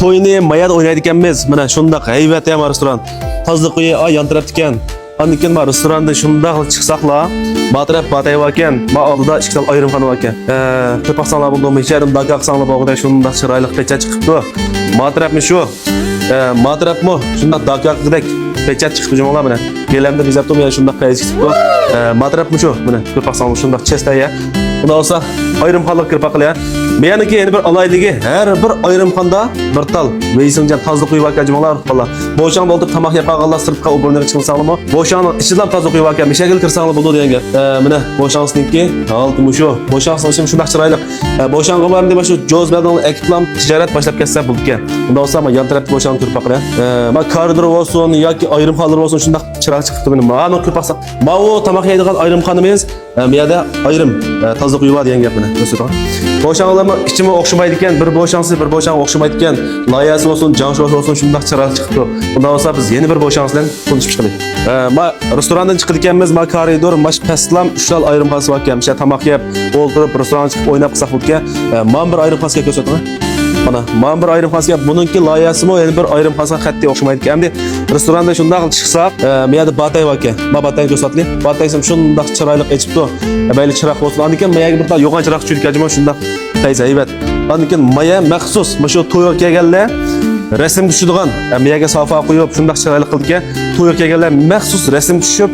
to'yni mayada o'ynaydiganmiz. Mana shundaq hayvat ham restoran. Tozliq uyi yan tarafda ekan. Andikin ma restoranda shundaq chiqsaqla, ma taraf batay ekan. Ma oldida ikkita ayrimxona bor ekan. To'paqsanlar bo'ldimi? Icharim daqaqsanlar bo'lganda shundaq chiroyli pecha chiqibdi. Ma tarafmi shu? Ma tarafmi? Shundaq daqaqdek pecha chiqibdi jumala mana. Gelamda bizatdim ya shundaq pecha chiqibdi. Ma tarafmi shu? Mana to'paqsanlar shundaq chestaya. Bundan olsa ayrimxonalar kirib aqlaya. Meniki endi bir alayligi har bir ayrimxonda bir tal veysinjan tozliq uy vakan jumalar qala. Bo'shan bo'lib tamoq yeb qolganlar sirtqa o'rnini chiqsanglarmi? Bo'shan ichidan tozliq uy vakan mishagil kirsanglar bo'ladi degan. Mana bo'shansniki oltimi shu. Bo'shansning shundaq chiroyli. Bo'shan qo'llarni deb shu Jozbadon ekiplam tijorat boshlab ketsa bo'lgan. Bundan olsa men yan tarafda bo'shan kirib aqlaya. Ma koridor bo'lsin yoki ayrimxonalar bo'lsin shundaq chiroq chiqibdi meni. Ma'no kirib aqsa. Ma o tamoq yeydigan ayrimxonamiz bu yerda ayrim tozliq uy var degan gap mana. Ko'rsataman. Bo'shanlarni ichimi o'xshamaydi ekan, bir bo'shansi, bir bo'shan o'xshamaydi ekan. Loyasi bo'lsin, janshosh bo'lsin, shundaq chiroq chiqibdi. Bundan olsa biz yeni bir bo'shans bilan konuşib chiqdik. Ma restorandan chiqib ekanmiz, ma koridor, mash pastlam 3 tal ayrimxonasi bor ekan. O'sha tamoq yeb, o'ltirib restoran chiqib o'ynab qilsak bo'lgan. Men bir ayrimxonasiga ko'rsataman. Mana, men bir ayrimxonasiga buningki loyasimi yana bir ayrimxonasiga xatti o'xshamaydi ekan. Endi restoranda shundaq chiqsaq, men yerda batay bor ekan. Ma batay ko'rsataylik. Bataysam shundaq chiroyli echibdi. Bayli chiroq bo'lsin. Andikan mayaga bir tal yo'g'on chiroq tushirgan shundaq tayza haybat. Andikan maya maxsus shu to'yga kelganlar rasm tushirgan. Miyaga sofa qo'yib shundaq chiroyli qilgan. To'yga kelganlar maxsus rasm tushib,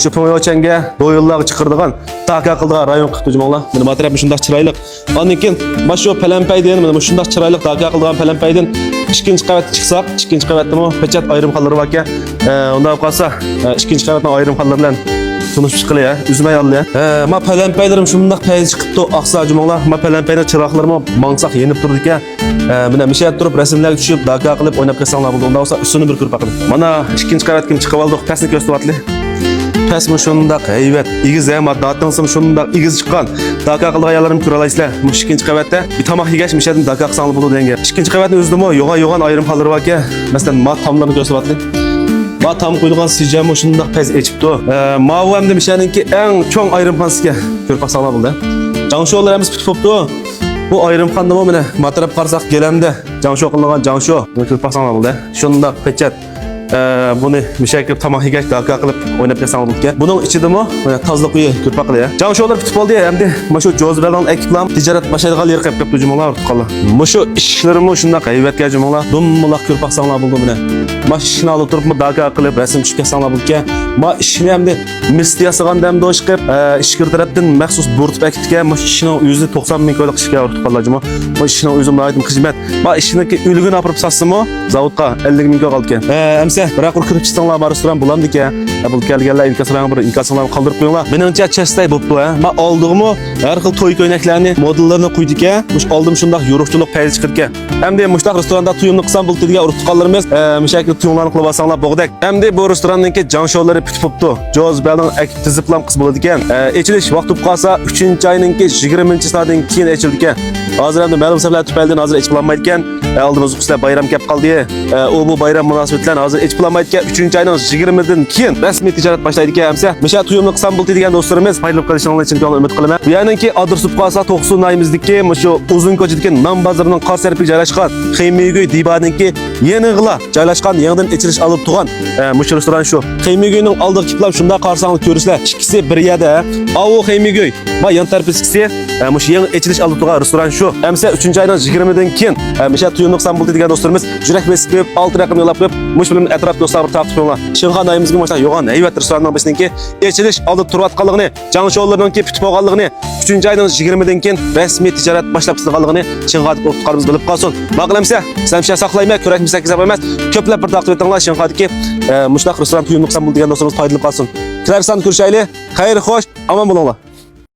shu promochanga do'yinlarga chiqirdigan, taqa qildigan rayon qildi jumolar. Meni material shundaq chiroyli. Andikan shu palampaydan mana shundaq chiroyli taqa qilgan palampaydan ikkinchi qavatga chiqsaq, ikkinchi qavatdami pechat ayrimxonalar bor ekan. Undan qolsa ikkinchi qavatdan ayrimxonalar bilan tunuşup çıkılı ya, üzüme yallı ya. Ma palampaylarım şundak payız çıkıptı, aksa cumalar. Ma palampaylar çıraklarıma mansak yenip durduk ya. Buna müşahit durup resimler düşüp, daka kılıp oynap kesanlar buldu. Ondan sonra üstünü bir kırıp bakın. Mana ikinci karat kim çıkıp aldık, pesini gösterip atlı. Pesmi şundak, evet. İgiz ya, ma dağıtınsım şundak, igiz çıkan. Daka kılıp ayarlarım kuralayısıyla. Bu ikinci kavatta bir tamak yigeç müşahitin daka kısanlı buldu denge. İkinci kavatın üzdüm o, yoğan ayrım halları var ki. Mesela ma tamlarını gösterip atlı. Ma tam qo'yilgan sijam shundaq paz echibdi. Ma bu ham demishaninki eng cho'ng ayrimxonasiga ko'rib qolsanglar bo'ldi. Jangsholarimiz bitib qopti. Bu ayrimxonda mana matarab qarsak gelamda jangsho qilingan jangsho ko'rib qolsanglar bo'ldi. Shundaq pechat buni mishakib tamoq yegaч daka qilib o'ynab qolsanglar bo'ldi. Buning ichidami tozliq uyi ko'rib qoldi. Jangsholar bitib qoldi. Endi mana shu Jozbadon ekiplam tijorat boshlaydigan yer qilib ketdi jumolar qoldi. Mana shu ishlarimiz shundaq hayvatga jumolar dummuloq ko'rib qolsanglar bo'ldi buni. Mashina olib turibmi daka qilib rasm tushib qolsanglar bo'ldi. Ma ishni hamda misli yasagan damda chiqib, ishkir tarafdan maxsus bo'rtib akitgan mashina o'zi 90 ming qo'yliq ishga urib qoldi. Ma ishni o'zim aytdim xizmat. Ma ishniki ulguni olib satsimi zavodga 50 ming qoldi ekan. Amsa biroq kirib chiqsanglar restoran bo'ladi ekan. Bu kelganlar inkaslarni qoldirib qo'yinglar. Meningcha chastay bo'pti. Ma oldig'imi har xil to'y ko'ynaklarni, modellarini qo'ydik ekan. Mush oldim shundaq yo'riqchilik payz chiqib ekan. Hamda mushtaq restoranda to'yimni qilsam bo'ldi degan urib qoldiramiz. Mishakil to'yimlarni qilib olsanglar bo'g'dak. Hamda bu restoranningki jangshollari bitib qopti. Jozbadon akib tiziplam qis bo'ladi ekan. Echilish vaqti qolsa 3-oyninki 20-soatdan keyin echildi ekan. Hozir ham ma'lum sabablar tufaylidan hozir echib olmaydi ekan. Oldimiz qislar bayram kelib qoldi. Bu bayram munosabati bilan hozir echib olmaydi ekan. 3-oyning 20dan keyin rasmiy tijorat boshlaydi ekan. Hamsa misha to'yimni qilsam bo'ldi degan do'stlarimiz foydalanib qolishingizni uchun umid qilaman. Bu yaningki adresib qolsa 90 ayimizdagi shu uzun ko'chadagi Nam bozorining qarshi tarafiga joylashgan Xiymigoy dibaninki yanig'la joylashgan yangidan ichilish olib turgan mush restoran shu. Xiymigoyning oldiga kiplam shunda qarsangni ko'rishlar. Ikkisi bir yerda. Avu Xiymigoy va yan tarafisi mush yangi ichilish olib turgan restoran shu. Hamsa 3-oyning 20dan keyin misha to'yimni qilsam bo'ldi degan do'stlarimiz yurak besib 6 raqam yo'lab qo'yib mush bilan atrof do'stlar bir taqib qo'yinglar. Shinxon ayimizga mana yo'g'on hayvat restoranning bizningki ichilish olib turayotganligini, jangsholarningki bitib qolganligini, 3-oyning 20dan keyin rasmiy tijorat boshlab qilganligini Shinxonda o'qitqanimiz bilib qolsin. Maqlamsa, sizlar saqlayma, ko'rakmi 8 emas, ko'plab bir taqib etinglar Shinxondagi mushtaq restoran to'yimni qilsam bo'ldi degan do'stlarimiz foydalanib qolsin. Kirarsan ko'rishayli. Xayr, xo'sh, omon bo'linglar.